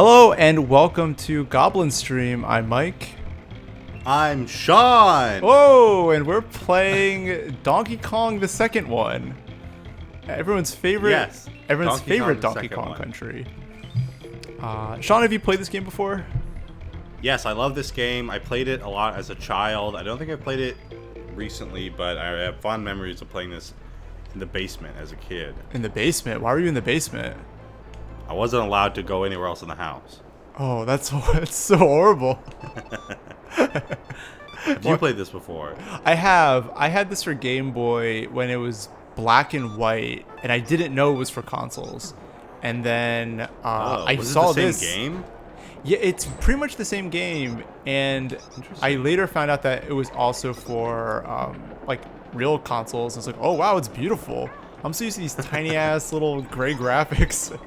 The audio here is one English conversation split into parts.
Hello and welcome to Goblin Stream. I'm Mike. I'm Sean. Whoa, and we're playing Donkey Kong, the second one. Everyone's favorite. Yes. Everyone's Donkey Kong, favorite the Donkey second Kong one. country. Sean, have you played this game before? Yes, I love this game. I played it a lot as a child. I don't think I played it recently, but I have fond memories of playing this in the basement as a kid. In the basement? Why were you in the basement? I wasn't allowed to go anywhere else in the house. Oh, that's so horrible. Have you played this before? I have. I had this for Game Boy when it was black and white, and I didn't know it was for consoles. And then I was saw it the this same game? Yeah, it's pretty much the same game, and I later found out that it was also for like real consoles. It's like, oh wow, it's beautiful. I'm so used to these tiny ass little gray graphics.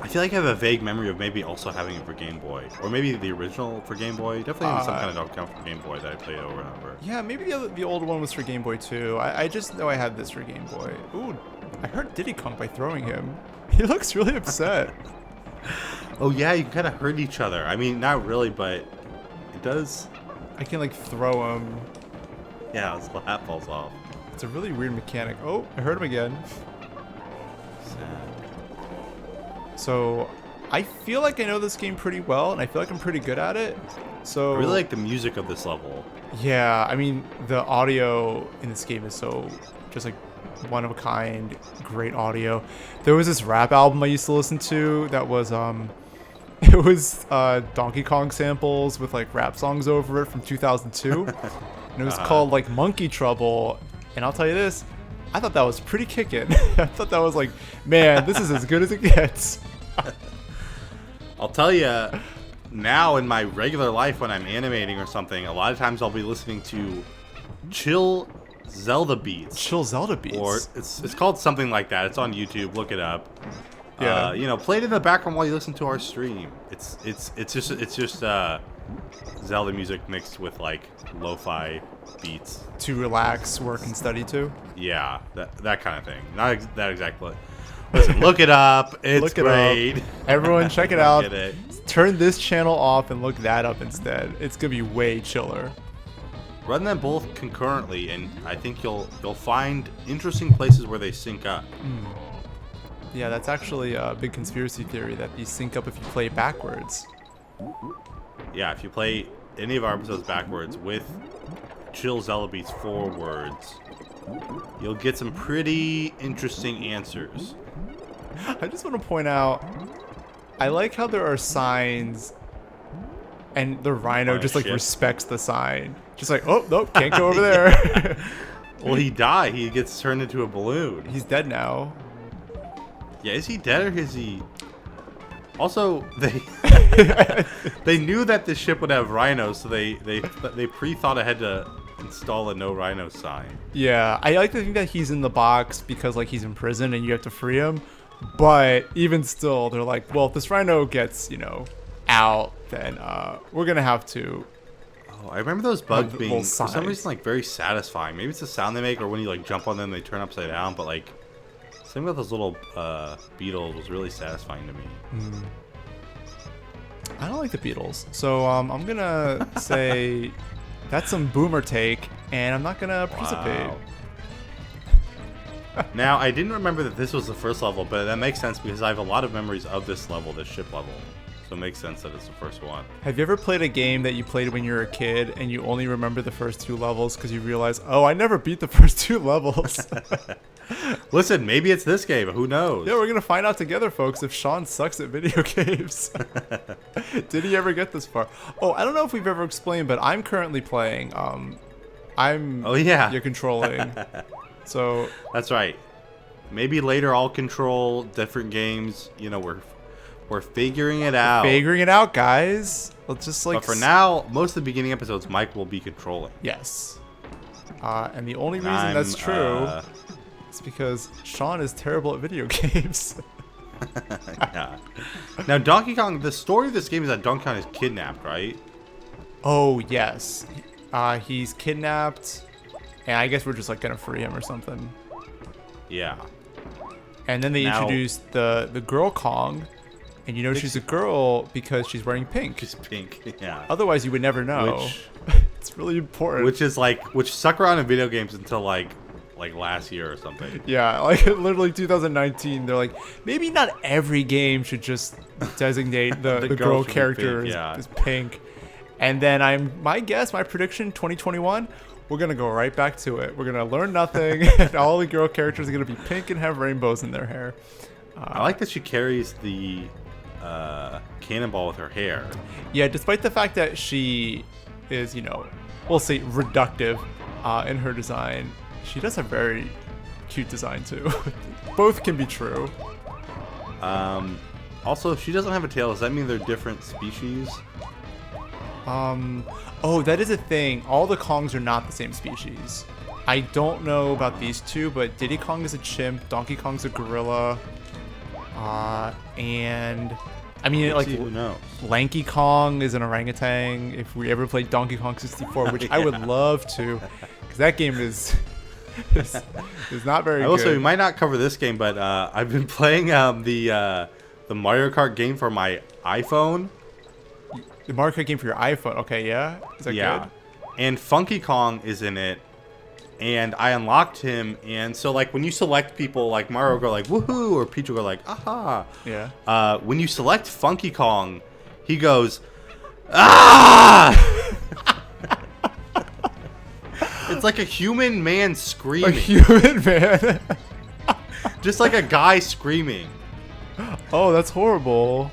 I feel like I have a vague memory of maybe also having it for Game Boy, or maybe the original for Game Boy. Definitely some kind of Donkey Kong for Game Boy that I played over and over. Yeah, maybe the old one was for Game Boy too. I just know I had this for Game Boy. Ooh, I hurt Diddy Kong by throwing him. He looks really upset. Oh yeah, you kind of hurt each other. I mean, not really, but it does. I can like throw him. Yeah, his hat falls off. It's a really weird mechanic. Oh, I hurt him again. Sad. So I feel like I know this game pretty well, and I feel like I'm pretty good at it. So I really like the music of this level. yeah, I mean the audio in this game is so just like one of a kind, great audio. There was this rap album I used to listen to that was it was Donkey Kong samples with like rap songs over it from 2002, and it was called like Monkey Trouble. And I'll tell you this, I thought that was pretty kickin'. I thought that was like, man, this is as good as it gets. I'll tell you, now in my regular life when I'm animating or something, a lot of times I'll be listening to chill Zelda beats. Chill Zelda beats. Or it's called something like that. It's on YouTube. Look it up. Yeah. You know, play it in the background while you listen to our stream. It's just Zelda music mixed with like lo-fi beats To relax, work, and study to. Yeah, that kind of thing. Not that exactly. Listen, look it up. It's Look it great. up. Everyone, check it Don't out. get it. Turn this channel off and look that up instead. It's gonna be way chiller. Run them both concurrently, and I think you'll find interesting places where they sync up. Yeah, that's actually a big conspiracy theory that these sync up if you play backwards. Yeah, if you play any of our episodes backwards with chill Zelda beats forwards, you'll get some pretty interesting answers. I just want to point out, I like how there are signs, and the rhino On a just like ship? respects the sign. Just like, oh nope, can't go over there. Well, he died. He gets turned into a balloon. He's dead now. Yeah, is he dead or is he... Also, they knew that the ship would have rhinos, so they pre-thought ahead to install a no rhino sign. Yeah, I like to think that he's in the box because like he's in prison and you have to free him. But even still, they're like, well, if this rhino gets, out, then we're gonna have to. Oh, I remember those bugs being, for some signs. reason, like very satisfying. Maybe it's the sound they make, or when you like jump on them, they turn upside down. But like, something about those little beetles was really satisfying to me. I don't like the Beatles, so I'm gonna say that's some boomer take, and I'm not gonna participate. Wow. Now, I didn't remember that this was the first level, but that makes sense because I have a lot of memories of this level, this ship level. So it makes sense that it's the first one. Have you ever played a game that you played when you were a kid and you only remember the first two levels because you realize, oh, I never beat the first two levels? Listen, maybe it's this game. Who knows? Yeah, we're gonna find out together, folks, if Sean sucks at video games. Did he ever get this far? Oh, I don't know if we've ever explained, but I'm currently playing. Oh, yeah. You're controlling. So That's right. Maybe later I'll control different games. You know, we're figuring it out. figuring it out, guys. Let's just like. But for now, most of the beginning episodes, Mike will be controlling. Yes. And the only And reason that's I'm, true is because Sean is terrible at video games. Yeah. Now, Donkey Kong, the story of this game is that Donkey Kong is kidnapped, right? Oh, yes. He's kidnapped, and I guess we're just like gonna free him or something. Yeah. And then they Now- introduced the girl Kong, And you know she's a girl because she's wearing pink. She's pink. Yeah. Otherwise, you would never know. It's really important. Which stuck around in video games until like last year or something. Yeah, like literally 2019. They're like, maybe not every game should just designate the girl character as pink. And then my prediction, 2021, we're gonna go right back to it. We're gonna learn nothing, and all the girl characters are gonna be pink and have rainbows in their hair. I like that she carries the cannonball with her hair. Yeah, despite the fact that she is, we'll say reductive in her design, she does have very cute design too. Both can be true. Also, if she doesn't have a tail, does that mean they're different species? Oh, that is a thing. All the Kongs are not the same species. I don't know about these two, but Diddy Kong is a chimp, Donkey Kong's a gorilla, and I mean, like, who knows? Lanky Kong is an orangutan. If we ever played Donkey Kong 64, which I would love to, because that game is not very good. Also, we might not cover this game, but I've been playing the Mario Kart game for my iPhone. The Mario Kart game for your iPhone. Okay, yeah. Is that good? And Funky Kong is in it, and I unlocked him. And so, like, when you select people, like Mario will go like woohoo, or Peach will go like aha. Yeah. When you select Funky Kong, he goes ah. It's like a human man screaming. A human man. Just like a guy screaming. Oh, that's horrible.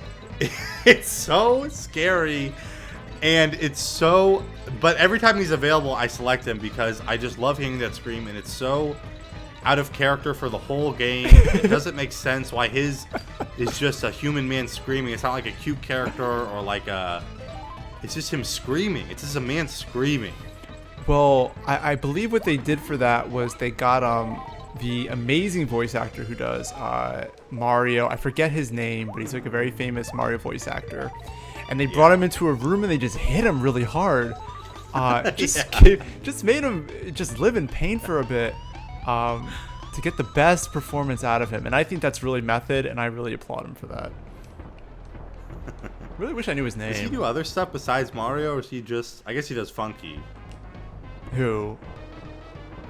It's so scary, and it's so. But every time he's available, I select him because I just love hearing that scream, and it's so out of character for the whole game. It doesn't make sense why his is just a human man screaming. It's not like a cute character or like a. It's just him screaming. It's just a man screaming. Well, I believe what they did for that was they got the amazing voice actor who does Mario. I forget his name, but he's like a very famous Mario voice actor. And they brought him into a room and they just hit him really hard. Just made him just live in pain for a bit to get the best performance out of him. And I think that's really method, and I really applaud him for that. Really wish I knew his name. Does he do other stuff besides Mario, or is he just... I guess he does Funky. Who?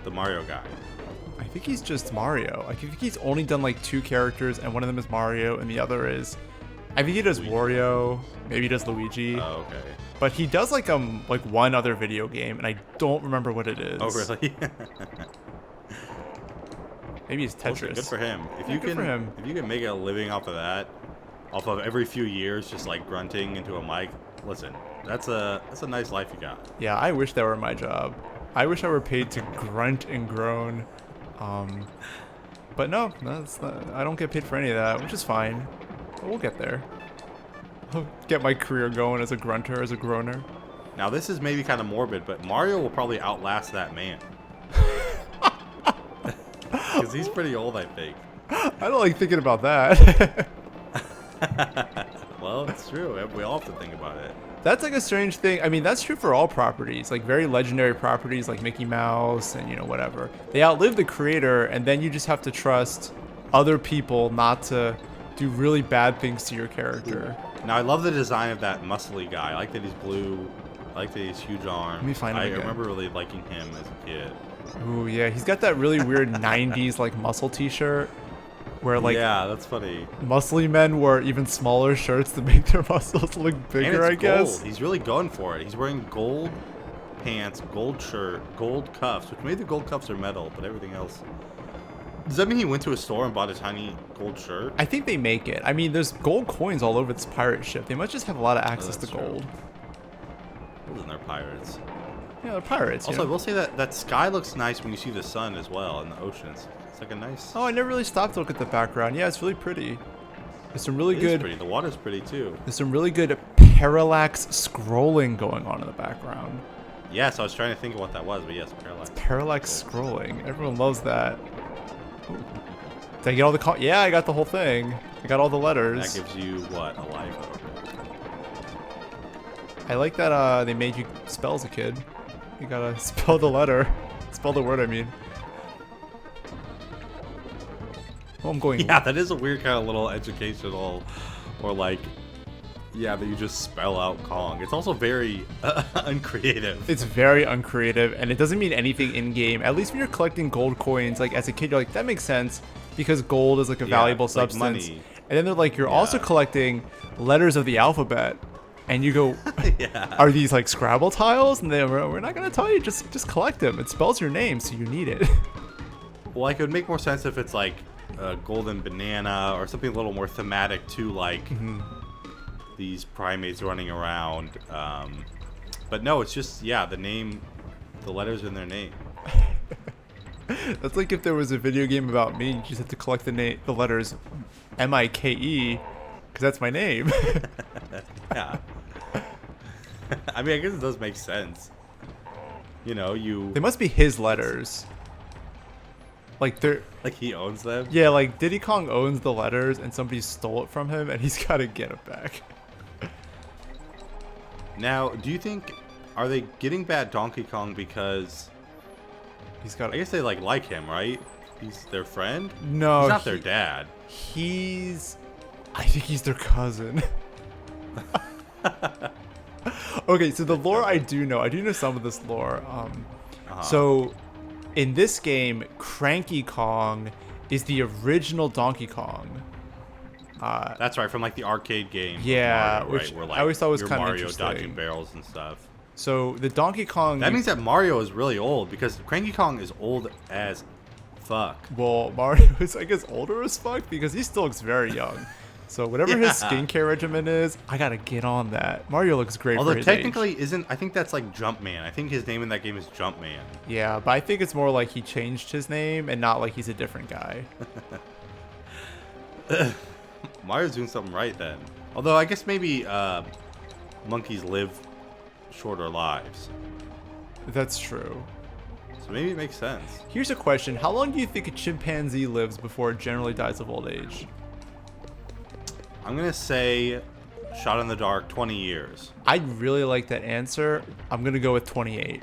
The Mario guy. I think he's just Mario. I think he's only done like 2 characters, and one of them is Mario, and the other is... I think he does Luigi. Wario. Maybe he does Luigi. Oh, okay. But he does like one other video game, and I don't remember what it is. Oh, really? Maybe it's Tetris. Good for him. If good for him. If you can make a living off of that, off of every few years just like grunting into a mic, listen, that's a nice life you got. Yeah, I wish that were my job. I wish I were paid to grunt and groan. But no, that's not, I don't get paid for any of that, which is fine. But we'll get there. I'll get my career going as a grunter, as a groaner. Now this is maybe kind of morbid, but Mario will probably outlast that man. Because he's pretty old, I think. I don't like thinking about that. Well, it's true. We all have to think about it. That's like a strange thing. I mean, that's true for all properties, like very legendary properties like Mickey Mouse and, whatever. They outlive the creator, and then you just have to trust other people not to do really bad things to your character. Now, I love the design of that muscly guy. I like that he's blue. I like that he's huge arms. Let me find him again. I remember really liking him as a kid. Ooh, yeah. He's got that really weird 90s, like, muscle t-shirt. Where, like, yeah, that's funny. Muscly men wore even smaller shirts to make their muscles look bigger, I guess. Gold. He's really going for it. He's wearing gold pants, gold shirt, gold cuffs, which maybe the gold cuffs are metal, but everything else. Does that mean he went to a store and bought a tiny gold shirt? I think they make it. I mean, there's gold coins all over this pirate ship. They must just have a lot of access to gold. Listen, they're pirates. Yeah, they're pirates. Also, I will say that sky looks nice when you see the sun as well in the oceans. It's like a nice... Oh, I never really stopped to look at the background. Yeah, it's really pretty. There's some really good... Pretty. The water's pretty, too. There's some really good parallax scrolling going on in the background. Yes, I was trying to think of what that was, but yes, parallax. It's parallax scrolling. Everyone loves that. Ooh. Did I get all the... Yeah, I got the whole thing. I got all the letters. That gives you, what, a life? I like that they made you spell as a kid. You gotta spell the letter. Spell the word, I mean. Oh, I'm going... Yeah, that is a weird kind of little educational or like, yeah, that you just spell out Kong. It's also very uncreative. It's very uncreative, and it doesn't mean anything in game. At least when you're collecting gold coins, like as a kid, you're like, that makes sense because gold is like a valuable it's like substance. money. And then they're like, you're also collecting letters of the alphabet, and you go, Yeah. are these like Scrabble tiles? And we're not gonna tell you, just collect them. It spells your name, so you need it. Well, like it would make more sense if it's like a golden banana or something a little more thematic to like these primates running around. But no, it's just the name, the letters in their name. That's like if there was a video game about me, you just have to collect the letters Mike, because that's my name. Yeah. I mean, I guess it does make sense. You know, They must be his letters. Like they're like he owns them. yeah, like Diddy Kong owns the letters, and somebody stole it from him, and he's got to get it back. Now, do you think are they getting bad Donkey Kong because He's got. I guess they like him, right? He's their friend. No, he's not their dad. I think he's their cousin. Okay, so the lore I do know some of this lore. So in this game, Cranky Kong is the original Donkey Kong. That's right, from like the arcade game. Yeah, Mario, which right, where, like, I always thought was you're kind of Mario interesting. dodging barrels and stuff. So the Donkey Kong. That means that Mario is really old because Cranky Kong is old as fuck. Well, Mario is, I guess, older as fuck because he still looks very young. So whatever his skincare regimen is, I gotta get on that. Mario looks great. Although for his technically age. isn't, I think that's like Jumpman. I think his name in that game is Jumpman. Yeah, but I think it's more like he changed his name and not like he's a different guy. Mario's doing something right then. Although I guess maybe monkeys live shorter lives. That's true. So maybe it makes sense. Here's a question. How long do you think a chimpanzee lives before it generally dies of old age? I'm going to say, shot in the dark, 20 years. I really like that answer. I'm going to go with 28.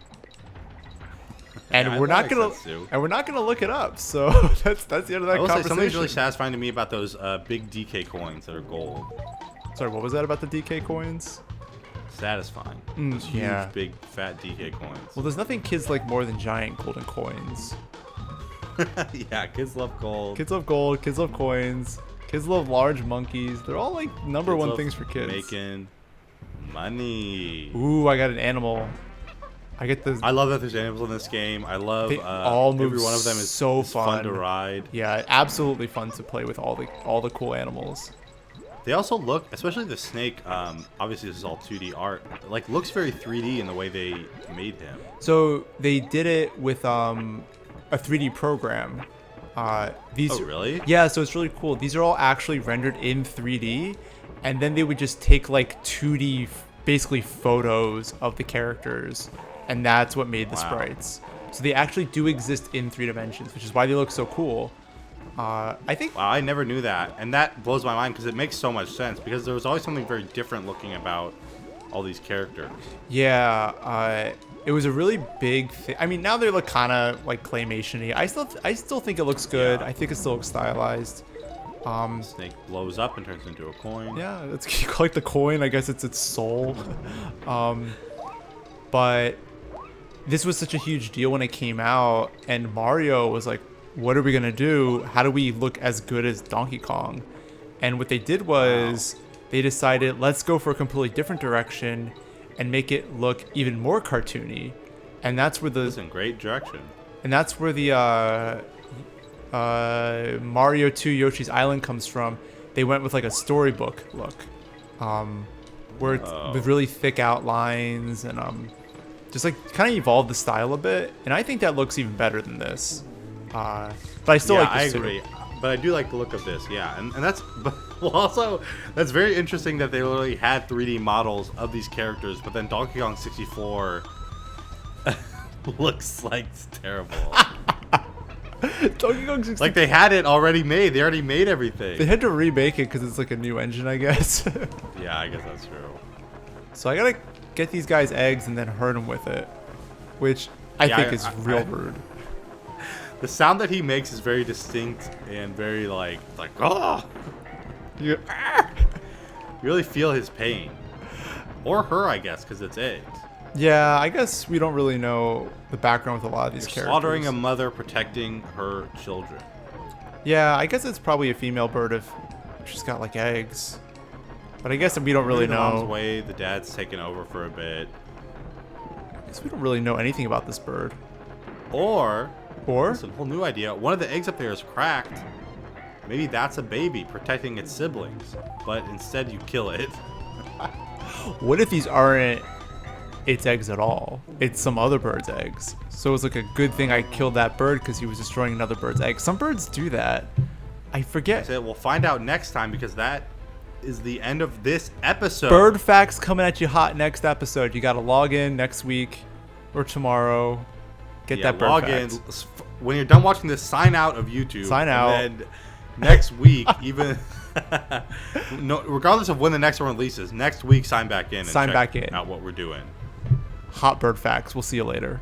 And Yeah, we're that not makes gonna sense too. and we're not gonna look it up. So that's the end of that I will say conversation. something's really satisfying to me about those big DK coins that are gold. Sorry, what was that about the DK coins? Satisfying. Those huge, yeah. big, fat DK coins. Well, there's nothing kids like more than giant golden coins. Yeah, kids love gold. Kids love gold. Kids love coins. Kids love large monkeys. They're all like number Kids one love things for kids. Making money. Ooh, I got an animal. I get the. I love that there's animals in this game. I love They all move every one of them is so is fun to fun. ride. Yeah, absolutely fun to play with all the cool animals. They also look, especially the snake. Obviously, this is all 2D art. Like, looks very 3D in the way they made him. So they did it with a 3D program. These. Oh, really? Yeah, so it's really cool. These are all actually rendered in 3D, and then they would just take like 2D, basically photos of the characters, and that's what made the Wow. sprites. So they actually do exist in 3 dimensions, which is why they look so cool. I think. Wow, I never knew that, and that blows my mind because it makes so much sense. Because there was always something very different looking about all these characters. Yeah, it was a really big thing. I mean, now they look kind of like claymation-y. I still think it looks good. Yeah. I think it still looks stylized. Snake blows up and turns into a coin. Yeah, it's you collect the coin. I guess it's its soul. But this was such a huge deal when it came out, and Mario was like, "What are we gonna do? How do we look as good as Donkey Kong?" And what they did was they decided, let's go for a completely different direction and make it look even more cartoony. And that's where That's in great direction. the Mario 2 Yoshi's Island comes from. They went with like a storybook look, where it's with really thick outlines and just like kind of evolved the style a bit. And I think that looks even better than this. But I still like this I agree. too. But I do like the look of this, yeah. And that's, well, also, that's very interesting that they literally had 3D models of these characters, but then Donkey Kong 64 looks like it's terrible. Donkey Kong 64. Like, they had it already made. They already made everything. They had to remake it because it's like a new engine, I guess. Yeah, I guess that's true. So I gotta get these guys eggs and then herd them with it, which I think is real rude. The sound that he makes is very distinct and very like oh. Yeah. You really feel his pain. Or her, I guess, because it's eggs. Yeah, I guess we don't really know the background with a lot of these You're characters. slaughtering a mother protecting her children. Yeah, I guess it's probably a female bird if she's got like eggs. But I guess we don't really Maybe the mom's know. away, the dad's taken over for a bit. I guess we don't really know anything about this bird. Or Or? it's a whole new idea. One of the eggs up there is cracked. Maybe that's a baby protecting its siblings, but instead you kill it. What if these aren't its eggs at all? It's some other bird's eggs. So it's like a good thing I killed that bird because he was destroying another bird's egg. Some birds do that. I forget. So we'll find out next time because that is the end of this episode. Bird facts coming at you hot next episode. You got to log in next week or tomorrow. Get that bird log facts. in. When you're done watching this, sign out of YouTube. Sign out. And then next week, even no, regardless of when the next one releases, next week sign back in and Sign check back in. out what we're doing. Hot bird facts. We'll see you later.